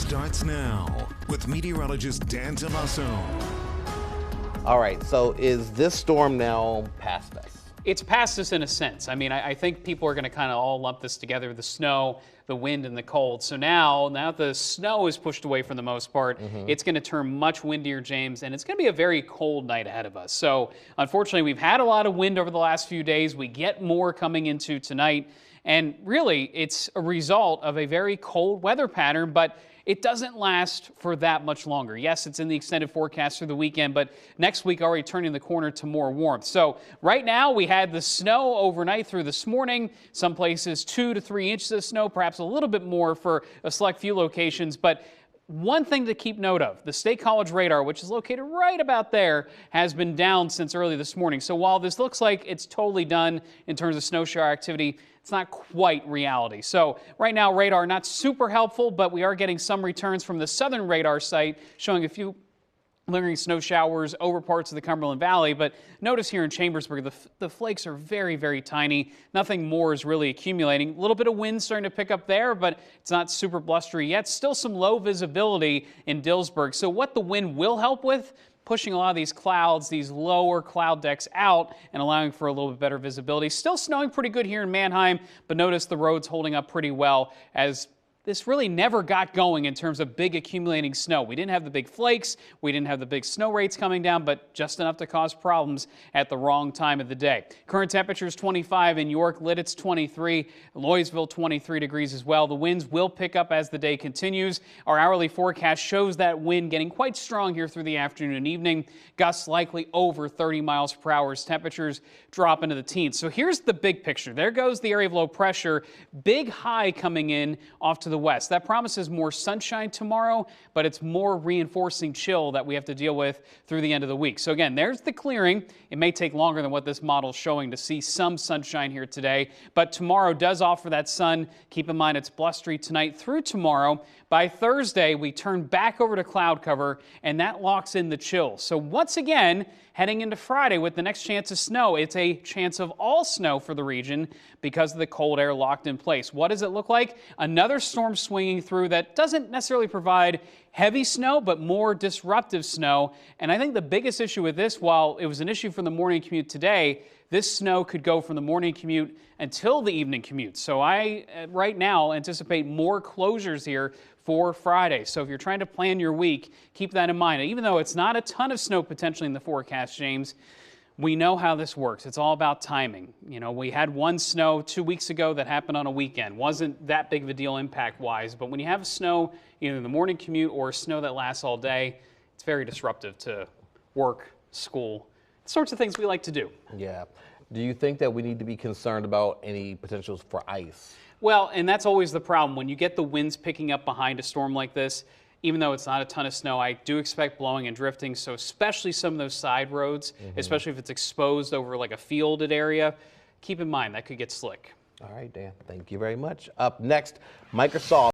starts now with meteorologist Dan Tomaso. All right, so is this storm now past us? It's past us in a sense. I mean, I think people are going to kind of all lump this together, the snow, the wind, and the cold. So now the snow is pushed away for the most part. It's going to turn much windier, James, and it's going to be a very cold night ahead of us. So unfortunately, we've had a lot of wind over the last few days. We get more coming into tonight. And really, it's a result of a very cold weather pattern, but it doesn't last for that much longer. Yes, it's in the extended forecast through the weekend, but next week already turning the corner to more warmth. So right now we had the snow overnight through this morning. Some places 2 to 3 inches of snow, perhaps a little bit more for a select few locations. But one thing to keep note of, the State College radar, which is located right about there, has been down since early this morning. So while this looks like it's totally done in terms of snow shower activity, it's not quite reality. So right now, radar not super helpful, but we are getting some returns from the southern radar site showing a few lingering snow showers over parts of the Cumberland Valley. But notice here in Chambersburg, the flakes are very, very tiny. Nothing more is really accumulating. A little bit of wind starting to pick up there, but it's not super blustery yet. Still some low visibility in Dillsburg. So what the wind will help with, pushing a lot of these clouds, these lower cloud decks out and allowing for a little bit better visibility. Still snowing pretty good here in Manheim, but notice the roads holding up pretty well as this really never got going in terms of big accumulating snow. We didn't have the big flakes, we didn't have the big snow rates coming down, but just enough to cause problems at the wrong time of the day. Current temperatures 25 in York, Lidditz 23, Loysville 23 degrees as well. The winds will pick up as the day continues. Our hourly forecast shows that wind getting quite strong here through the afternoon and evening. Gusts likely over 30 miles per hour as temperatures drop into the teens. So here's the big picture. There goes the area of low pressure. Big high coming in off to the west. That promises more sunshine tomorrow, but it's more reinforcing chill that we have to deal with through the end of the week. So again, there's the clearing. It may take longer than what this model is showing to see some sunshine here today, but tomorrow does offer that sun. Keep in mind it's blustery tonight through tomorrow. By Thursday, we turn back over to cloud cover, and that locks in the chill. So once again, heading into Friday with the next chance of snow, it's a chance of all snow for the region because of the cold air locked in place. What does it look like? Another storm swinging through that doesn't necessarily provide heavy snow, but more disruptive snow. And I think the biggest issue with this, while it was an issue for the morning commute today, this snow could go from the morning commute until the evening commute. So I, right now, anticipate more closures here for Friday. So if you're trying to plan your week, keep that in mind. Even though it's not a ton of snow potentially in the forecast, James, we know how this works. It's all about timing. You know, we had one snow 2 weeks ago that happened on a weekend. Wasn't that big of a deal impact-wise, but when you have snow, either in the morning commute or snow that lasts all day, it's very disruptive to work, school, sorts of things we like to do. Yeah. Do you think that we need to be concerned about any potentials for ice? Well, and that's always the problem. When you get the winds picking up behind a storm like this, even though it's not a ton of snow, I do expect blowing and drifting. So especially some of those side roads, especially if it's exposed over like a fielded area, keep in mind that could get slick. All right, Dan. Thank you very much. Up next, Microsoft.